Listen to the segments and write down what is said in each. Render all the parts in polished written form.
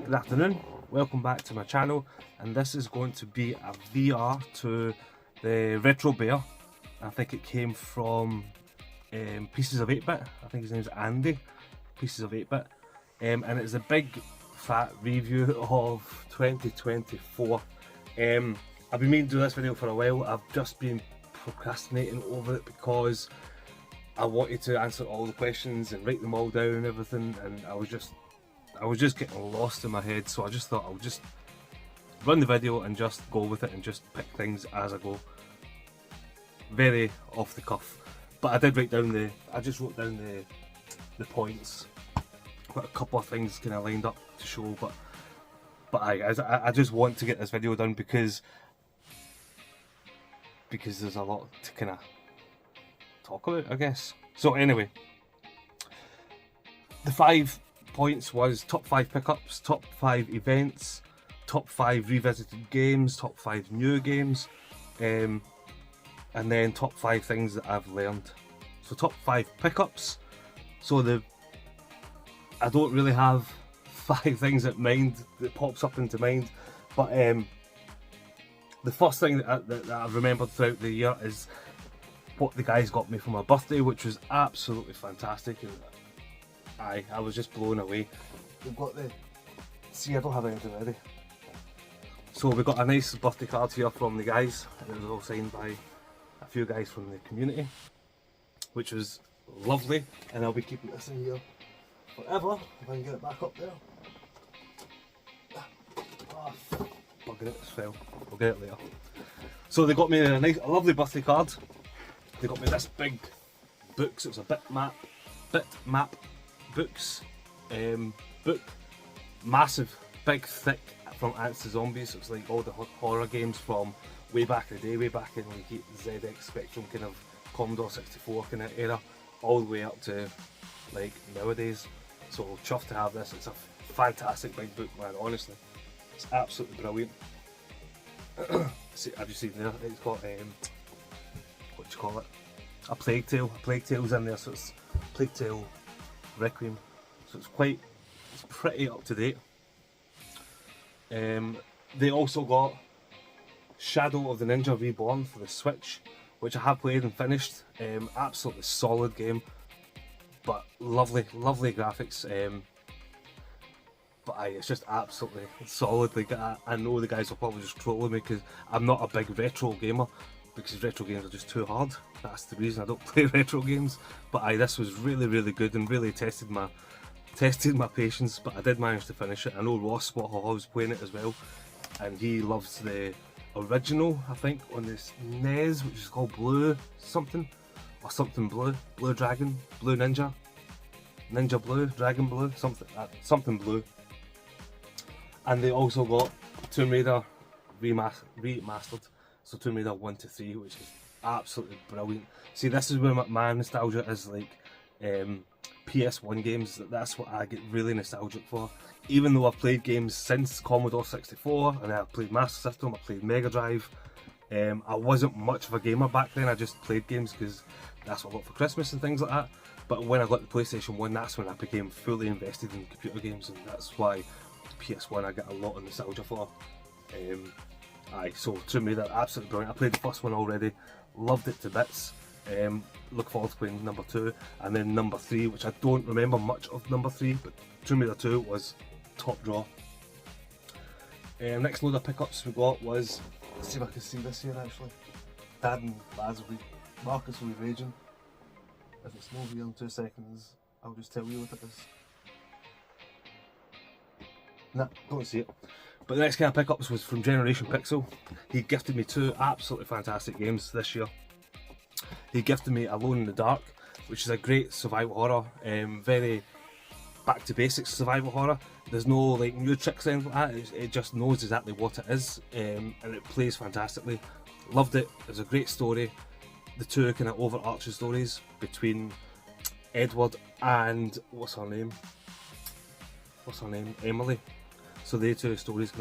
Good afternoon, welcome back to my channel, and this is going to be a VR to the Retro Bear. I think it came from Pieces of 8-Bit. I think his name's Andy, Pieces of 8-Bit, and it's a big fat review of 2024. I've been meaning to do this video for a while. I've just been procrastinating over it because I wanted to answer all the questions and write them all down and everything, and I was just getting lost in my head, so I just thought I'll just run the video and just go with it and just pick things as I go. Very off the cuff. But I did write down I just wrote down the points. Got a couple of things kind of lined up to show, but I just want to get this video done because there's a lot to kind of talk about, I guess. So anyway, the 5 points was top 5 pickups, top 5 events, top 5 revisited games, top 5 new games, and then top 5 things that I've learned. So top 5 pickups. So I don't really have 5 things in mind that pops up into mind, but the first thing that I've remembered throughout the year is what the guys got me for my birthday, which was absolutely fantastic. And I was just blown away. We've got see, I don't have anything ready. So we got a nice birthday card here from the guys. It was all signed by a few guys from the community, which was lovely. And I'll be keeping this in here forever if I can get it back up there. Oh, bugging it, it's fell. We'll get it later. So they got me a lovely birthday card. They got me this big book. So it's a bitmap books book, massive, big, thick, from Ants to Zombies. So it's like all the horror games from way back in the day, way back in like ZX Spectrum kind of Commodore 64 kind of era, all the way up to like nowadays. So chuffed to have this. It's a fantastic big book, man, honestly. It's absolutely brilliant. See, have you seen there? It's got what do you call it? A Plague Tale. A Plague Tale's in there, so it's Plague Tale Requiem, so it's pretty up to date. They also got Shadow of the Ninja Reborn for the Switch, which I have played and finished. Absolutely solid game, but lovely graphics. But it's just absolutely solid. Like I know the guys will probably just trolling me because I'm not a big retro gamer, because retro games are just too hard. That's the reason I don't play retro games. But this was really good and really tested my patience. But I did manage to finish it. I know Ross was playing it as well, and he loves the original, I think, on this NES, which is called Blue something or something Blue, Blue Dragon, Blue Ninja, Ninja Blue, Dragon Blue, something blue. And they also got Tomb Raider remastered. So Tomb Raider 1 to 3, which is absolutely brilliant. See, this is where my nostalgia is, like PS1 games. That's what I get really nostalgic for. Even though I've played games since Commodore 64, and I've played Master System, I played Mega Drive. I wasn't much of a gamer back then. I just played games because that's what I got for Christmas and things like that. But when I got the PlayStation 1, that's when I became fully invested in computer games, and that's why PS1 I get a lot of nostalgia for. So Tomb Raider, absolutely brilliant. I played the first one already, loved it to bits. Look forward to playing number 2, and then number 3, which I don't remember much of number 3, but Tomb Raider 2 was top draw. Next load of pickups we got was, let's see if I can see this here actually. Dad and Marcus will be raging. If it's not here in 2 seconds, I'll just tell you what it is. Nah, don't see it. But the next kind of pickups was from Generation Pixel. He gifted me 2 absolutely fantastic games this year. He gifted me Alone in the Dark, which is a great survival horror, very back to basics survival horror. There's no like new tricks or anything like that. It just knows exactly what it is, and it plays fantastically. Loved it. It was a great story. The 2 kind of overarching stories between Edward and what's her name, Emily. So the 2 stories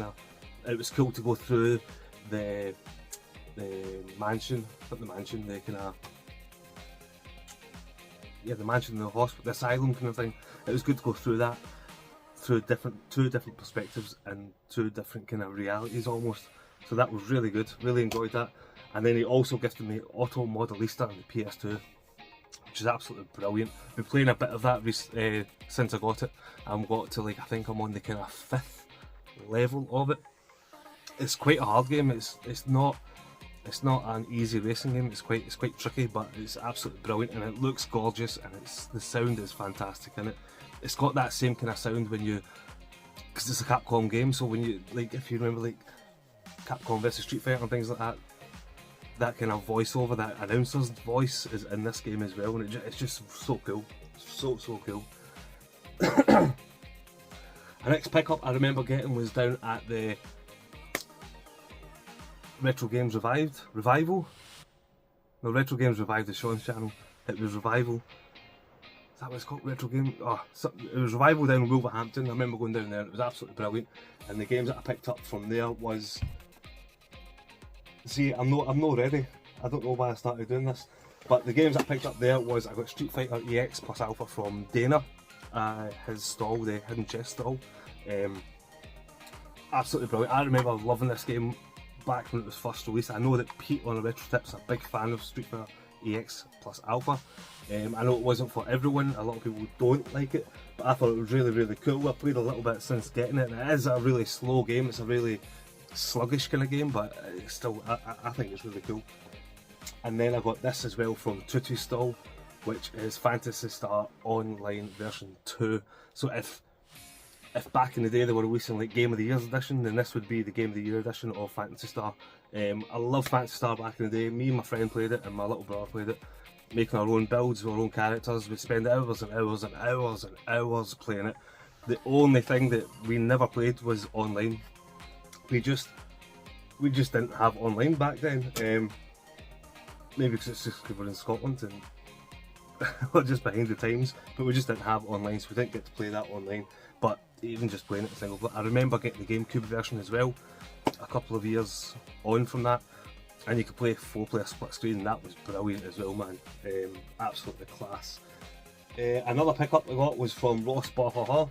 it was cool to go through the mansion, not the mansion, the kind of the mansion, the hospital, the asylum kind of thing. It was good to go through that. through two different perspectives and two different kind of realities almost. So that was really good, really enjoyed that. And then he also gifted me Auto Modelista on the PS2, which is absolutely brilliant. Been playing a bit of that since I got it. I'm got to like, I think I'm on the kind of 5th level of it. It's quite a hard game. It's not an easy racing game. It's quite tricky, but it's absolutely brilliant, and it looks gorgeous, and the sound is fantastic in it. It's got that same kind of sound when you, because it's a Capcom game, so when you, like, if you remember like Capcom vs Street Fighter and things like that, that kind of voiceover, that announcer's voice is in this game as well, and it's just so cool, so cool. The next pickup I remember getting was down at the Retro Games Revival. No, Retro Games Revived is Sean's channel. It was Revival. Is that what it's called? Retro Game? Oh, it was Revival down in Wolverhampton. I remember going down there. It was absolutely brilliant. And the games that I picked up from there was. See, I'm not ready. I don't know why I started doing this, but the games I picked up there was, I got Street Fighter EX plus Alpha from Dana, his stall, the Hidden Chest stall. Absolutely brilliant. I remember loving this game back when it was first released. I know that Pete on the Retro Tips is a big fan of Street Fighter EX plus Alpha. I know it wasn't for everyone, a lot of people don't like it, but I thought it was really cool. I played a little bit since getting it, and it is a really slow game. It's a really sluggish kind of game, but it's still, I think it's really cool. And then I got this as well from Tutu Stall, which is Phantasy Star Online version 2. So if back in the day they were releasing like Game of the Year edition, then this would be the Game of the Year edition of Phantasy Star. I love Phantasy Star back in the day. Me and my friend played it, and my little brother played it, making our own builds, our own characters. We'd spend hours and hours and hours and hours playing it. The only thing that we never played was online. We just didn't have online back then. Maybe because it's just because we're in Scotland and we're just behind the times, but we just didn't have online, so we didn't get to play that online. But even just playing it single player, I remember getting the GameCube version as well a couple of years on from that, and you could play 4-player split screen, and that was brilliant as well, man. Absolutely class. Another pickup I got was from Ross Barhaha.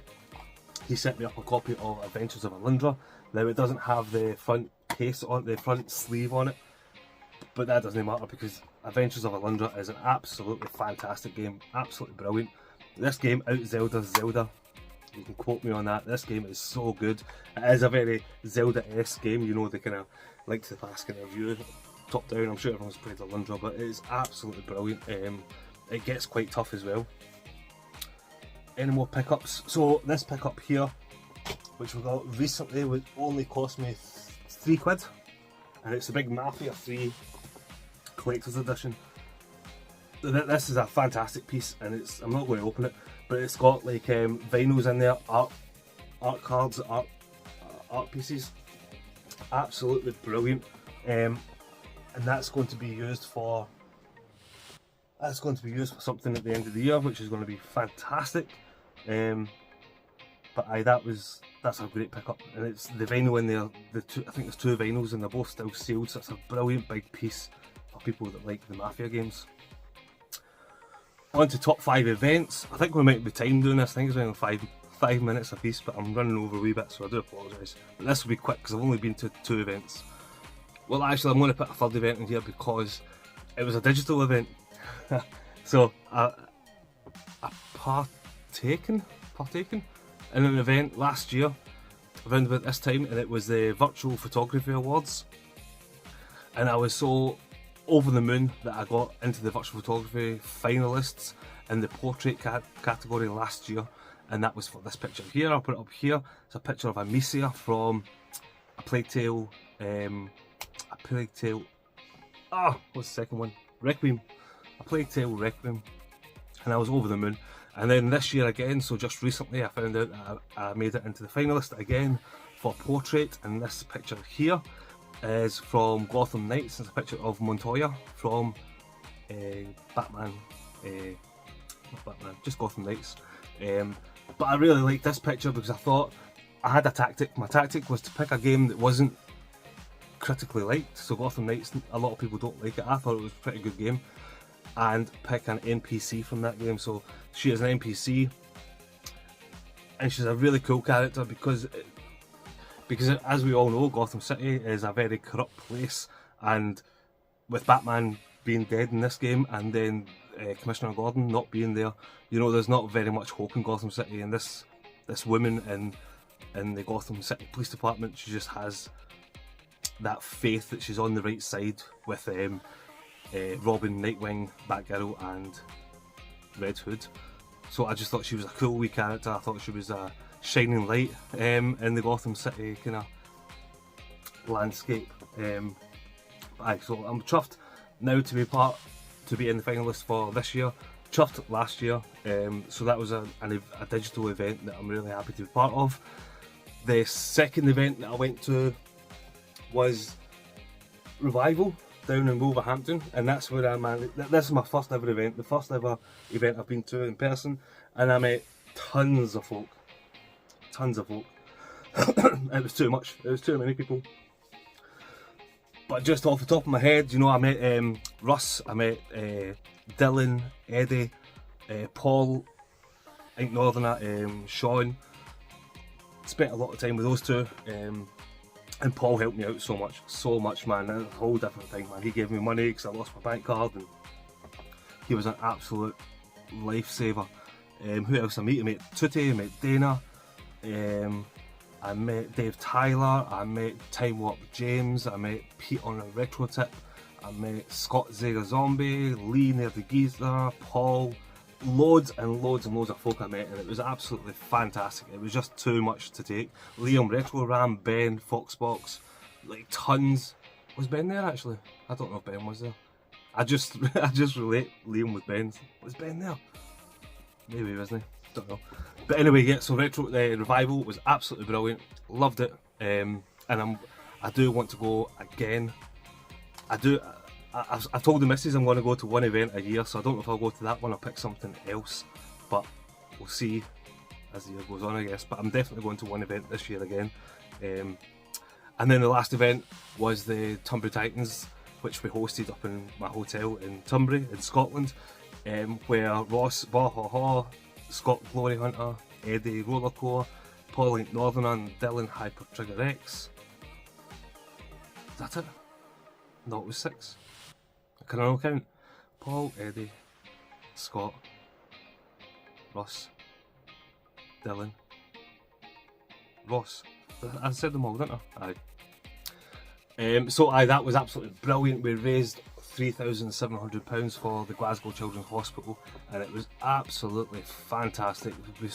He sent me up a copy of Adventures of Alundra. Now it doesn't have the front case on, the front sleeve on it, but that doesn't matter because Adventures of Alundra is an absolutely fantastic game, absolutely brilliant. This game out-Zelda's Zelda. You can quote me on that. This game is so good. It is a very Zelda-esque game, you know, the kind of Link to the Past kind of view, top down. I'm sure everyone's played Alundra, but it is absolutely brilliant. It gets quite tough as well. Any more pickups? So this pickup here, which we got recently, would only cost me £3, and it's the big Mafia 3 collector's edition. This is a fantastic piece, and I'm not going to open it, but it's got like vinyls in there, art cards, art pieces. Absolutely brilliant, and that's going to be used for something at the end of the year, which is going to be fantastic. But that's a great pickup, and it's the vinyl in there. I think there's 2 vinyls, and they're both still sealed, so it's a brilliant big piece for people that like the Mafia games. On to top 5 events. I think we might be time doing this. I think it's around 5 minutes a piece, but I'm running over a wee bit, so I do apologise. But this will be quick because I've only been to 2 events. Well, actually, I'm going to put a third event in here because it was a digital event. So I partaken in an event last year around about this time, and it was the Virtual Photography Awards, and I was so over the moon that I got into the Virtual Photography finalists in the portrait category last year, and that was for this picture here. I'll put it up here. It's a picture of Amicia from a Plague Tale, what's the second one? Requiem. A Plague Tale Requiem, and I was over the moon. And then this year again, so just recently, I found out that I made it into the finalist again for portrait, and this picture here is from Gotham Knights. It's a picture of Montoya from Batman, not Batman, just Gotham Knights. But I really liked this picture because I thought I had a tactic. My tactic was to pick a game that wasn't critically liked. So Gotham Knights, a lot of people don't like it. I thought it was a pretty good game, and pick an NPC from that game. So she is an NPC and she's a really cool character because as we all know, Gotham City is a very corrupt place, and with Batman being dead in this game, and then Commissioner Gordon not being there, you know, there's not very much hope in Gotham City. And this woman in the Gotham City Police Department, she just has that faith that she's on the right side with Robin, Nightwing, Batgirl, and Red Hood. So I just thought she was a cool wee character. I thought she was a shining light in the Gotham City kind of landscape. So I'm chuffed now to be in the finalist for this year. Chuffed last year, so that was a digital event that I'm really happy to be part of. The second event that I went to was Revival down in Wolverhampton, and that's where this is my first ever event, the first ever event I've been to in person, and I met tons of folk. It was too much, it was too many people. But just off the top of my head, you know, I met Russ, I met Dylan, Eddie, Paul, I think Northerner, Sean. Spent a lot of time with those two, and Paul helped me out so much, man. A whole different thing, man. He gave me money because I lost my bank card, and he was an absolute lifesaver. Who else I met? I met Tootie, I met Dana, I met Dave Tyler, I met Time Warp James, I met Pete on a retro tip, I met Scott Zega Zombie, Lee Near the Geezer, Paul, loads and loads and loads of folk I met, and it was absolutely fantastic. It was just too much to take. Liam, Retro Ram, Ben, Foxbox, like tons. Was Ben there actually? I don't know if Ben was there. I just relate Liam with Ben. Was Ben there? Maybe he wasn't. Don't know. But anyway, yeah. So Revival was absolutely brilliant. Loved it, and I do want to go again. I've told the missus I'm going to go to one event a year, so I don't know if I'll go to that one or pick something else, but we'll see as the year goes on, I guess. But I'm definitely going to one event this year again. And then the last event was the Tunbury Titans, which we hosted up in my hotel in Tunbury in Scotland, where Ross, Bahaha, Scott Glory Hunter, Eddie Rollercore, Paul Link Northerner, and Dylan Hyper Trigger X. Is that it? No, it was 6. Can I not count? Paul, Eddie, Scott, Russ, Dylan, Ross. I said them all, didn't I? Aye. So that was absolutely brilliant. We raised £3,700 for the Glasgow Children's Hospital, and it was absolutely fantastic. We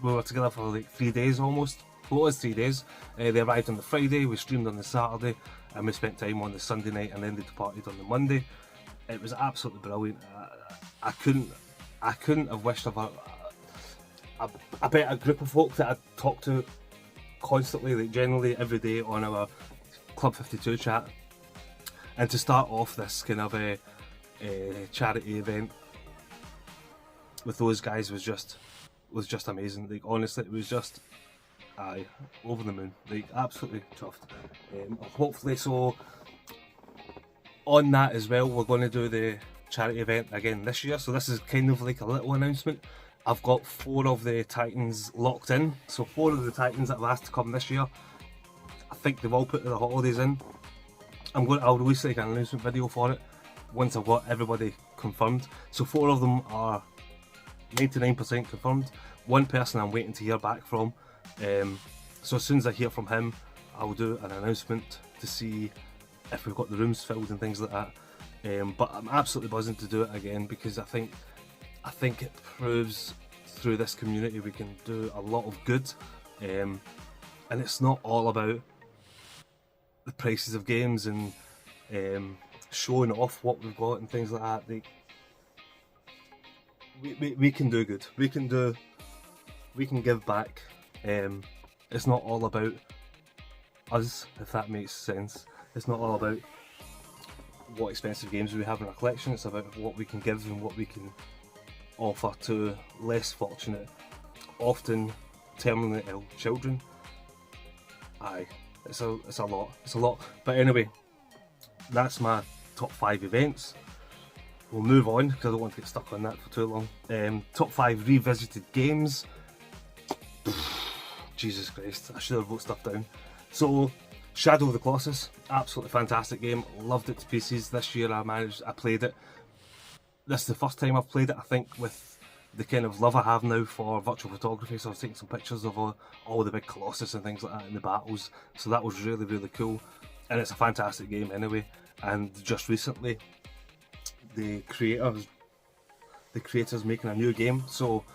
were together for like 3 days almost. Well, it was 3 days. They arrived on the Friday, we streamed on the Saturday, and we spent time on the Sunday night, and then they departed on the Monday. It was absolutely brilliant. I couldn't have wished of a better group of folk that I talk to constantly, like generally every day on our Club 52 chat. And to start off this kind of a charity event with those guys was just amazing. Like honestly, it was just over the moon. Like absolutely chuffed. Hopefully, so on that as well, we're going to do the charity event again this year. So this is kind of like a little announcement. I've got 4 of the Titans locked in. So 4 of the Titans that have asked to come this year. I think they've all put the holidays in. I'll release like an announcement video for it once I've got everybody confirmed. So 4 of them are 99% confirmed. 1 person I'm waiting to hear back from. So as soon as I hear from him, I'll do an announcement to see if we've got the rooms filled and things like that. But I'm absolutely buzzing to do it again because I think it proves through this community we can do a lot of good. And it's not all about the prices of games and showing off what we've got and things like that. We can do good. We can give back. It's not all about us, if that makes sense. It's not all about what expensive games we have in our collection. It's about what we can give and what we can offer to less fortunate, often terminally ill children. Aye, it's a lot. But anyway, that's my top 5 events. We'll move on because I don't want to get stuck on that for too long. Top 5 revisited games. Jesus Christ, I should have wrote stuff down. So, Shadow of the Colossus, absolutely fantastic game. Loved it to pieces. This year I played it. This is the first time I've played it, I think, with the kind of love I have now for virtual photography. So I was taking some pictures of all the big Colossus and things like that in the battles. So that was really, really cool. And it's a fantastic game anyway. And just recently, the creators making a new game. So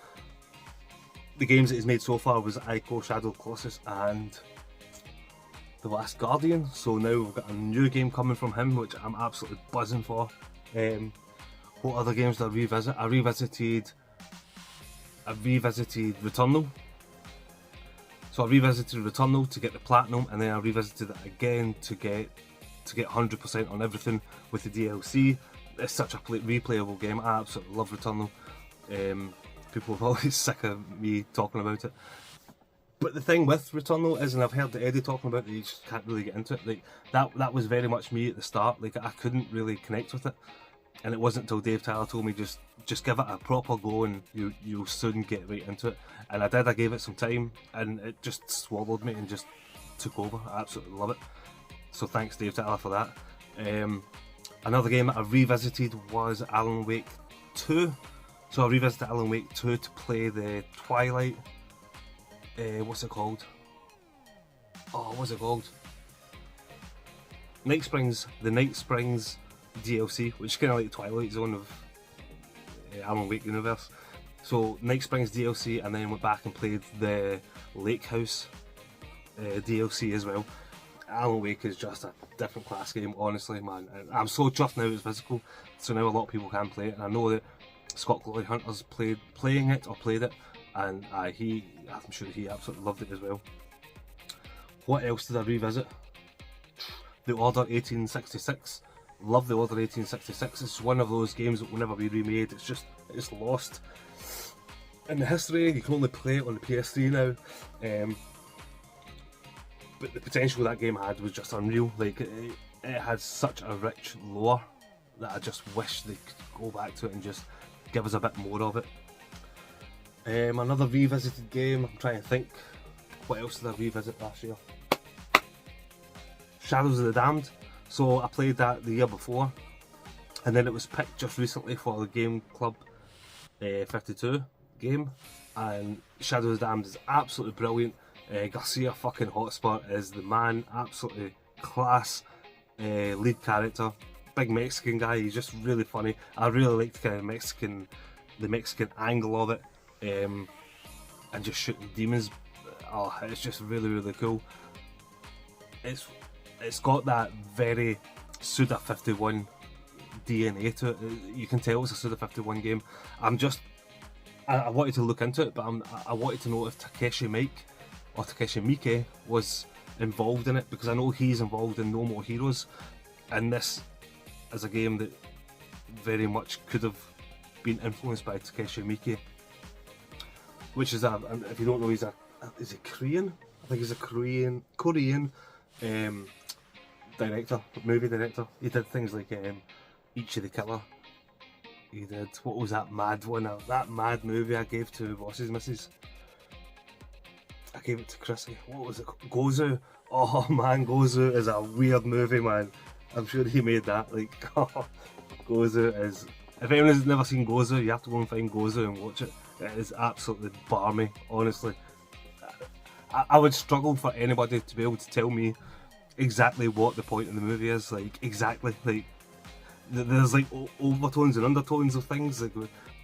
the games that he's made so far was Ico, Shadow of the Colossus, and The Last Guardian. So now we've got a new game coming from him, which I'm absolutely buzzing for. What other games did I revisit? I revisited Returnal. So I revisited Returnal to get the platinum, and then I revisited it again to get 100% on everything with the DLC. It's such a replayable game. I absolutely love Returnal. People are always sick of me talking about it. But the thing with Returnal is, and I've heard Eddie talking about it, you just can't really get into it. Like that was very much me at the start. Like I couldn't really connect with it, and it wasn't until Dave Tyler told me just give it a proper go, and you'll soon get right into it. And I did. I gave it some time, and it just swallowed me and just took over. I absolutely love it. So thanks, Dave Tyler, for that. Another game that I revisited was Alan Wake 2. So I revisited Alan Wake 2 to play the Twilight. What's it called? Oh, what's it called? The Night Springs DLC, which is kind of like the Twilight Zone of Alan Wake universe. So Night Springs DLC, and then went back and played the Lake House DLC as well. Alan Wake is just a different class game, honestly, man. And I'm so chuffed now it's physical, so now a lot of people can play it. And I know that Scott Glory Hunter's played it, and I'm sure he absolutely loved it as well. What else did I revisit? The Order 1866. Love The Order 1866. It's one of those games that will never be remade. It's lost in the history. You can only play it on the PS3 now. But the potential that game had was just unreal. Like it had such a rich lore that I just wish they could go back to it and just give us a bit more of it. Another revisited game, I'm trying to think, what else did I revisit last year? Shadows of the Damned. So I played that the year before, and then it was picked just recently for the Game Club 52 game, and Shadows of the Damned is absolutely brilliant. Garcia fucking Hotspur is the man, absolutely class lead character. Big Mexican guy, he's just really funny. I really like the kind of the Mexican angle of it, and just shooting demons. Oh, it's just really, really cool. It's got that very Suda 51 DNA to it. You can tell it's a Suda 51 game. I wanted to look into it, but I wanted to know if Takeshi Miike was involved in it, because I know he's involved in No More Heroes, and this is a game that very much could have been influenced by Takeshi Miike, which is if you don't know, is he Korean? I think he's a Korean movie director. He did things like Ichi the Killer. He did, what was that mad one? That mad movie I gave to Boss's Missus. I gave it to Chrissy. What was it? Gozu. Oh man, Gozu is a weird movie, man. I'm sure he made that. Like, Gozu is. If anyone's never seen Gozu, you have to go and find Gozu and watch it. It is absolutely barmy, honestly. I would struggle for anybody to be able to tell me exactly what the point of the movie is. Like, exactly. Like, there's like overtones and undertones of things, like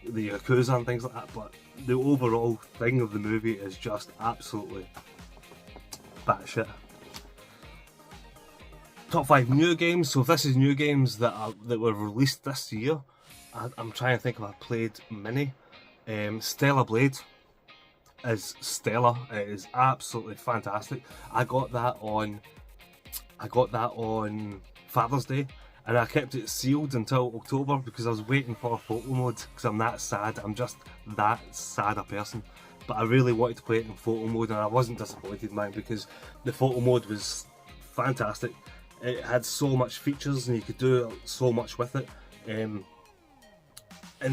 the Yakuza and things like that, but the overall thing of the movie is just absolutely batshit. Top 5 new games. So if this is new games that were released this year, I'm trying to think if I've played many. Stellar Blade is stellar. It is absolutely fantastic. I got that on Father's Day, and I kept it sealed until October because I was waiting for photo mode, because I'm that sad. I'm just that sad a person. But I really wanted to play it in photo mode, and I wasn't disappointed, man, because the photo mode was fantastic. It had so much features and you could do so much with it. In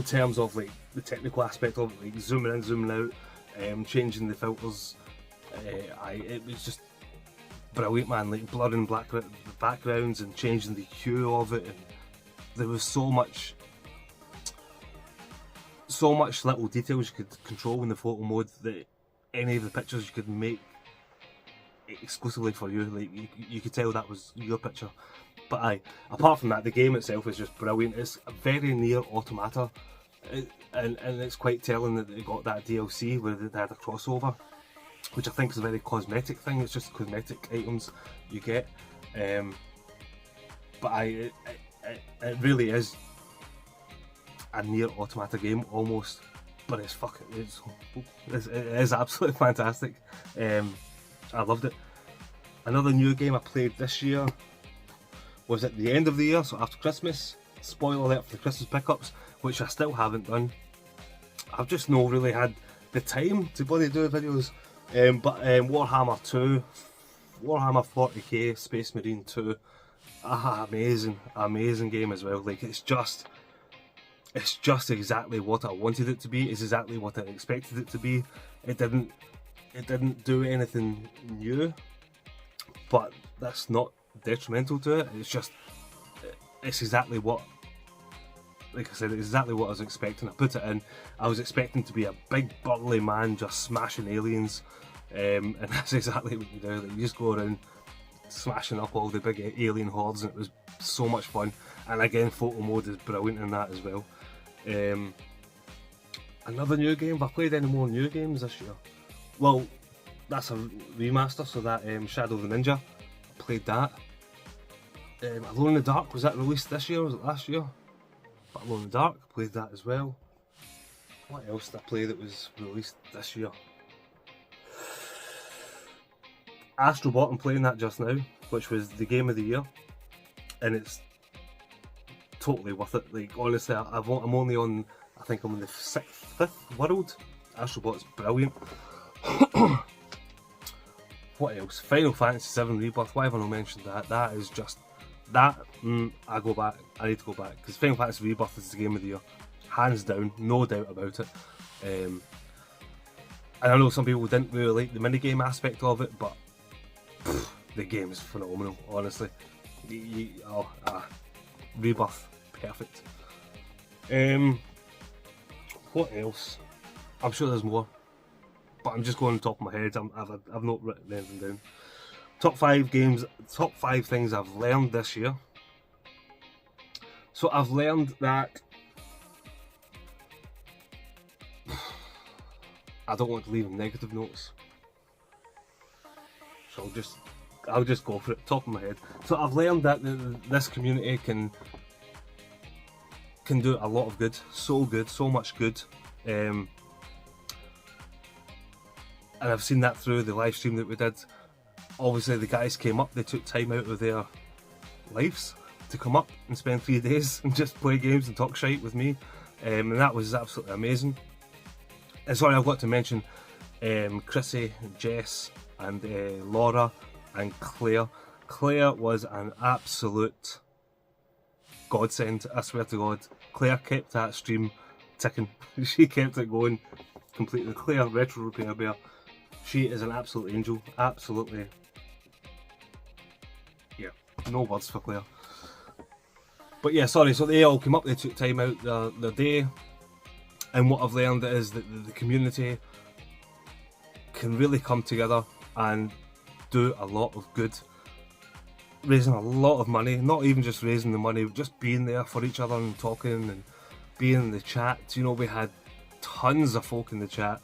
terms of like the technical aspect of it, like zooming in, zooming out, changing the filters. It was just brilliant, man. Like blurring backgrounds and changing the hue of it, and there was so much little details you could control in the photo mode that any of the pictures you could make exclusively for you. Like you could tell that was your picture. But apart from that, the game itself is just brilliant. It's very near Automata, and it's quite telling that they got that DLC where they had a crossover, which I think is a very cosmetic thing. It's just cosmetic items you get. But it really is a near Automata game almost, but it is absolutely fantastic. I loved it. Another new game I played this year was at the end of the year, so after Christmas. Spoiler alert for the Christmas pickups, which I still haven't done. I've just not really had the time to bloody do videos. But Warhammer 2, Warhammer 40k, Space Marine 2, amazing game as well. Like it's just exactly what I wanted it to be. It's exactly what I expected it to be. It didn't do anything new, but that's not detrimental to it. It's exactly what, like I said, it's exactly what I was expecting. I put it in. I was expecting to be a big burly man just smashing aliens, and that's exactly what you do. Like, you just go around smashing up all the big alien hordes, and it was so much fun. And again, photo mode is brilliant in that as well. Another new game. Have I played any more new games this year? Well, that's a remaster, so that Shadow of the Ninja, I played that. Alone in the Dark, was that released this year or was it last year? But Alone in the Dark, played that as well. What else did I play that was released this year? Astro Bot, I'm playing that just now, which was the game of the year, and it's totally worth it. Like honestly, I'm only on, I think I'm in the 5th world. Astro Bot's brilliant. What else? Final Fantasy VII Rebirth, why haven't I mentioned that? That is just, I need to go back, because Final Fantasy Rebirth is the game of the year, hands down, no doubt about it. And I know some people didn't really like the minigame aspect of it, but the game is phenomenal, honestly. Rebirth, perfect. What else? I'm sure there's more, but I'm just going on the top of my head. I've not written anything down. Top 5 games, top 5 things I've learned this year. So I've learned that I don't want to leave negative notes. So I'll just go for it, top of my head. So I've learned that this community can do a lot of good, so much good. And I've seen that through the live stream that we did. Obviously the guys came up, they took time out of their lives to come up and spend 3 days and just play games and talk shite with me, and that was absolutely amazing. And sorry, I've got to mention Chrissy, Jess and Laura and Claire. Claire was an absolute godsend, I swear to God. Claire kept that stream ticking. She kept it going completely. Claire, Retro Repair Bear, she is an absolute angel, absolutely. Yeah, no words for Claire. But yeah, sorry, so they all came up, they took time out their day, and what I've learned is that the community can really come together and do a lot of good, raising a lot of money, not even just raising the money, just being there for each other and talking and being in the chat. You know, we had tons of folk in the chat.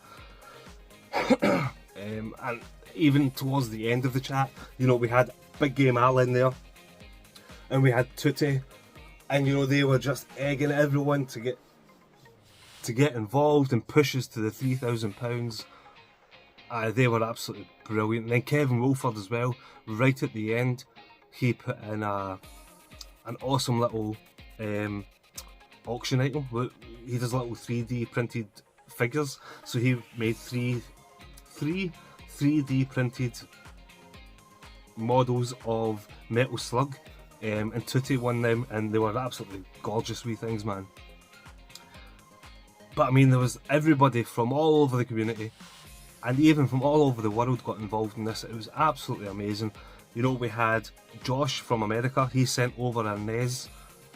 And even towards the end of the chat, you know, we had Big Game Al in there, and we had Tootie, and you know, they were just egging everyone to get involved and push us to the £3,000. They were absolutely brilliant. And then Kevin Wolford as well, right at the end, he put in an awesome little auction item. He does little 3D printed figures, so he made three 3D printed models of Metal Slug, and Tootie won them, and they were absolutely gorgeous wee things, man. But I mean, there was everybody from all over the community and even from all over the world got involved in this. It was absolutely amazing. You know, we had Josh from America. He sent over a NES,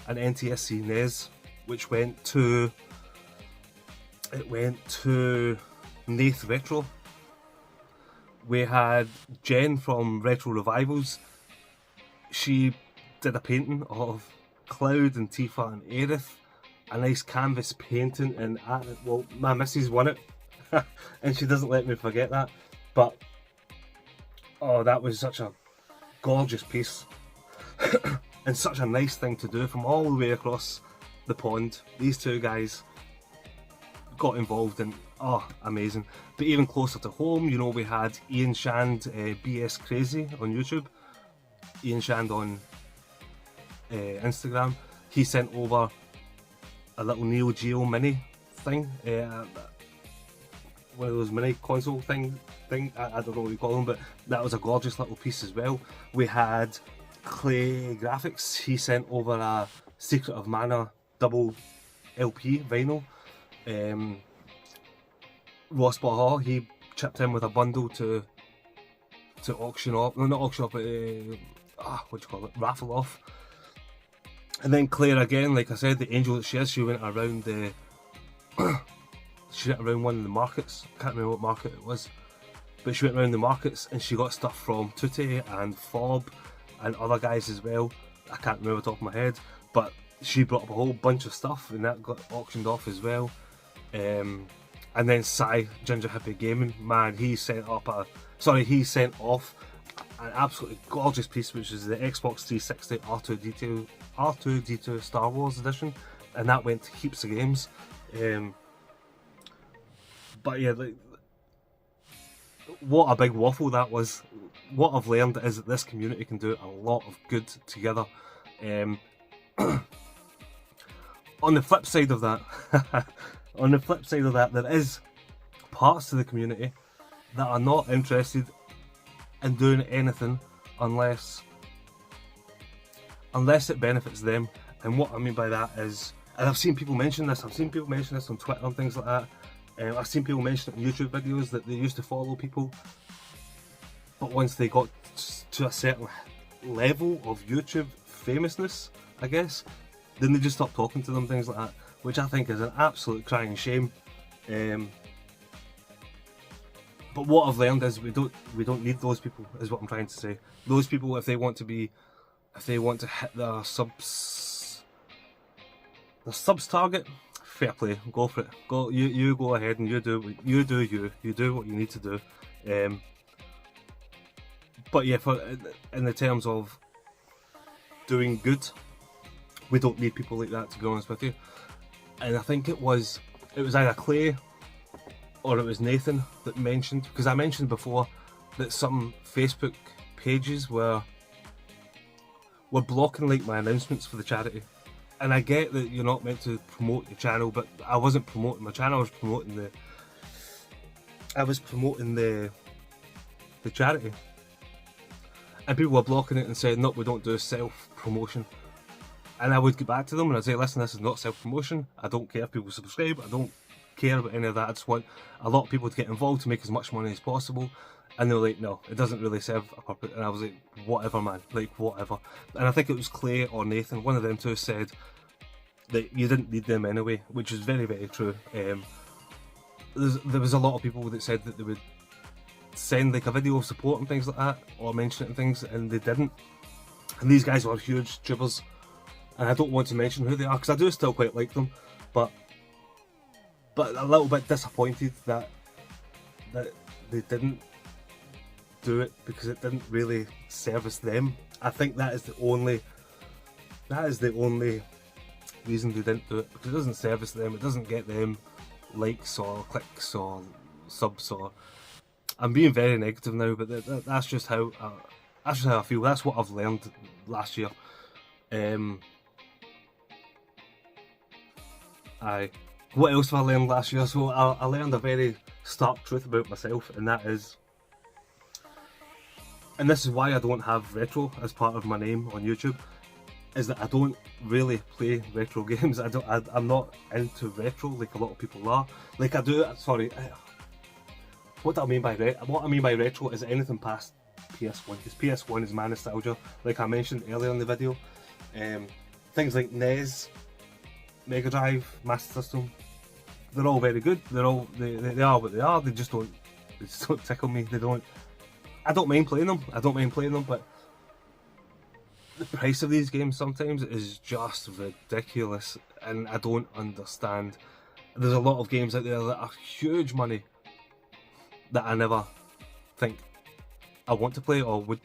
an NTSC NES, which went to Nath Retro. We had Jen from Retro Revivals. She did a painting of Cloud and Tifa and Aerith, a nice canvas painting, and well, my missus won it, and she doesn't let me forget that. But oh, that was such a gorgeous piece, and such a nice thing to do from all the way across the pond. These two guys got involved, and oh, amazing. But even closer to home, you know, we had Ian Shand, BS Crazy on YouTube, Ian Shand on Instagram. He sent over a little Neo Geo mini thing, one of those mini console thing. I don't know what you call them, but that was a gorgeous little piece as well. We had Clay Graphics. He sent over a Secret of Mana double LP vinyl. Ross Bahar, he chipped in with a bundle to auction off, no, not auction off, but what do you call it, raffle off. And then Claire again, like I said, the angel that she is, she went around she went around one of the markets. I can't remember what market it was, but she went around the markets and she got stuff from Tutti and Fob and other guys as well. I can't remember off the top of my head, but she brought up a whole bunch of stuff and that got auctioned off as well. And then Sai, Ginger Hippie Gaming, man, he sent off an absolutely gorgeous piece, which is the Xbox 360 R2D2 Star Wars edition, and that went to heaps of games. But yeah, like, what a big waffle that was. What I've learned is that this community can do a lot of good together. On the flip side of that, there is parts of the community that are not interested in doing anything unless it benefits them. And what I mean by that is, and I've seen people mention this on Twitter and things like that. I've seen people mention it in YouTube videos that they used to follow people, but once they got to a certain level of YouTube famousness, I guess, then they just stopped talking to them, things like that, which I think is an absolute crying shame. But what I've learned is we don't need those people, is what I'm trying to say. Those people, if they want to hit their subs target, fair play, go for it. You go ahead and you do what you need to do. But yeah, in the terms of doing good, we don't need people like that, to be honest with you. And I think it was either Clay or it was Nathan that mentioned, because I mentioned before that some Facebook pages were blocking like my announcements for the charity. And I get that you're not meant to promote your channel, but I wasn't promoting my channel, I was promoting the charity. And people were blocking it and saying, no, we don't do self-promotion. And I would get back to them and I'd say, listen, this is not self-promotion. I don't care if people subscribe. I don't care about any of that. I just want a lot of people to get involved to make as much money as possible. And they were like, no, it doesn't really serve a purpose. And I was like, whatever, man, like whatever. And I think it was Clay or Nathan, one of them two, said that you didn't need them anyway, which is very, very true. There was a lot of people that said that they would send like a video of support and things like that, or mention it and things, and they didn't. And these guys were huge tubers, and I don't want to mention who they are because I do still quite like them, but a little bit disappointed that they didn't do it because it didn't really service them. I think that is the only reason they didn't do it, because it doesn't service them, it doesn't get them likes or clicks or subs. Or I'm being very negative now, but that's just how I feel. That's what I've learned last year. What else have I learned last year? So I learned a very stark truth about myself, and that is, and this is why I don't have retro as part of my name on YouTube, is that I don't really play retro games. I'm not into retro like a lot of people are. Like I do, sorry, what I mean by retro is anything past PS1, because PS1 is my nostalgia, like I mentioned earlier in the video. Things like NES, Mega Drive, Master System, they're all very good. They are what they are. They just don't tickle me. I don't mind playing them. But the price of these games sometimes is just ridiculous, and I don't understand. There's a lot of games out there that are huge money that I never think I want to play or would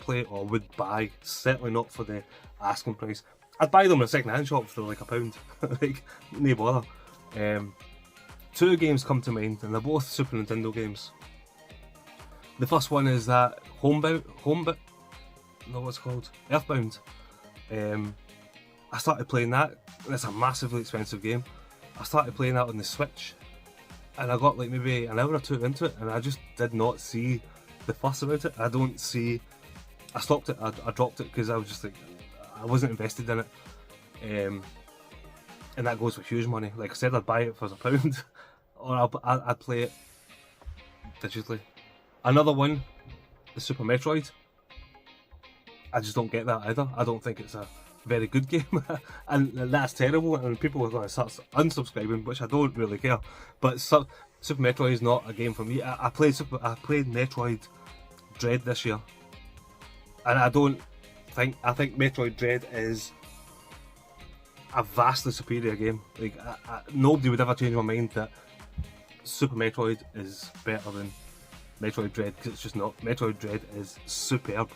buy. Certainly not for the asking price. I'd buy them in a second-hand shop for like £1. Like, no bother. Two games come to mind, and they're both Super Nintendo games. The first one is that Earthbound. I started playing that, and it's a massively expensive game. I started playing that on the Switch, and I got like maybe an hour or two into it, and I just did not see the fuss about it. I stopped it, I dropped it, because I was just like, I wasn't invested in it. And that goes for huge money. Like I said, I'd buy it for £1, or I'd play it digitally. Another one, the Super Metroid. I just don't get that either. I don't think it's a very good game, and that's terrible, and people are going to start unsubscribing, which I don't really care. But Super Metroid is not a game for me. I played Metroid Dread this year, and I think Metroid Dread is a vastly superior game. Like nobody would ever change my mind that Super Metroid is better than Metroid Dread, because it's just not. Metroid Dread is superb.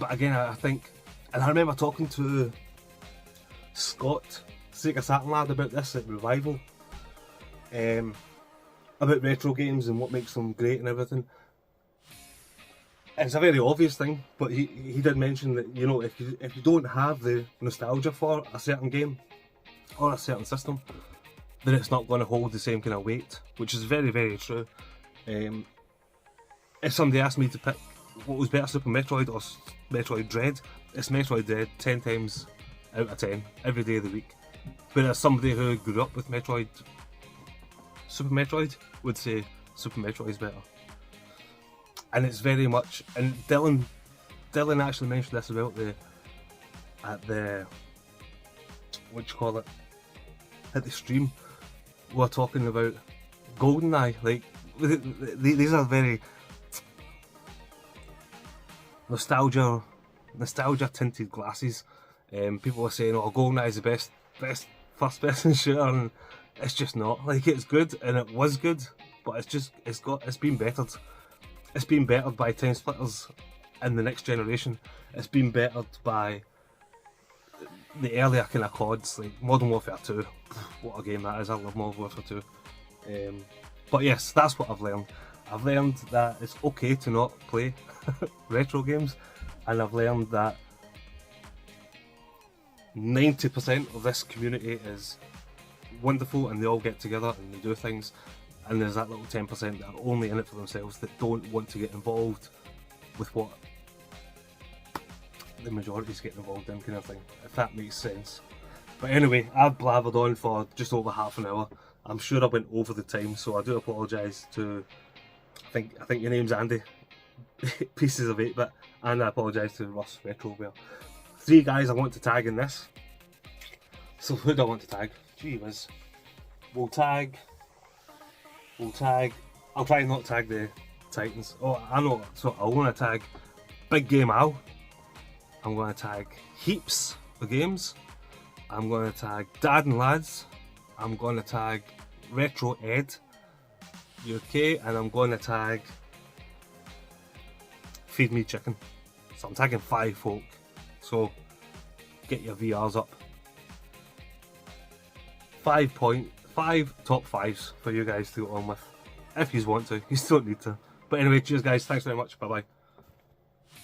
But again, I think, and I remember talking to Scott, Sega Saturn lad, about this at Revival, about retro games and what makes them great and everything. And it's a very obvious thing, but he did mention that, you know, if you don't have the nostalgia for a certain game or a certain system, then it's not going to hold the same kind of weight, which is very, very true. If somebody asked me to pick what was better, Super Metroid or Metroid Dread, it's Metroid Dread 10 times out of 10 every day of the week. Whereas somebody who grew up with Super Metroid would say Super Metroid is better. And it's very much, and Dylan actually mentioned this about at the stream. We're talking about GoldenEye. Like, these are very nostalgia tinted glasses. People are saying, "Oh, GoldenEye is the best first person shooter," and it's just not. Like, it's good, and it was good, but it's been bettered. It's been bettered by Time Splitters in the next generation. It's been bettered by the earlier kind of CODs, like Modern Warfare 2. What a game that is! I love Modern Warfare 2. But yes, that's what I've learned. I've learned that it's okay to not play retro games, and I've learned that 90% of this community is wonderful, and they all get together and they do things, and there's that little 10% that are only in it for themselves, that don't want to get involved with what the majority is getting involved in, kind of thing, if that makes sense. But anyway, I've blathered on for just over half an hour. I'm sure I went over the time, so I do apologise to, I think your name's Andy, Pieces of 8-Bit, and I apologise to Russ Retroware. 3 guys I want to tag in this. So who do I want to tag? Gee whiz. We'll tag, I'll try and not tag the Titans. Oh, I know, so I want to tag Big Game Al. I'm going to tag Heaps of Games. I'm going to tag Dad and Lads. I'm going to tag Retro Ed UK, and I'm going to tag Feed Me Chicken. So I'm tagging 5 folk. So get your VRs up. 5 top 5s for you guys to go on with. If you want to, you don't need to. But anyway, cheers guys, thanks very much, bye bye.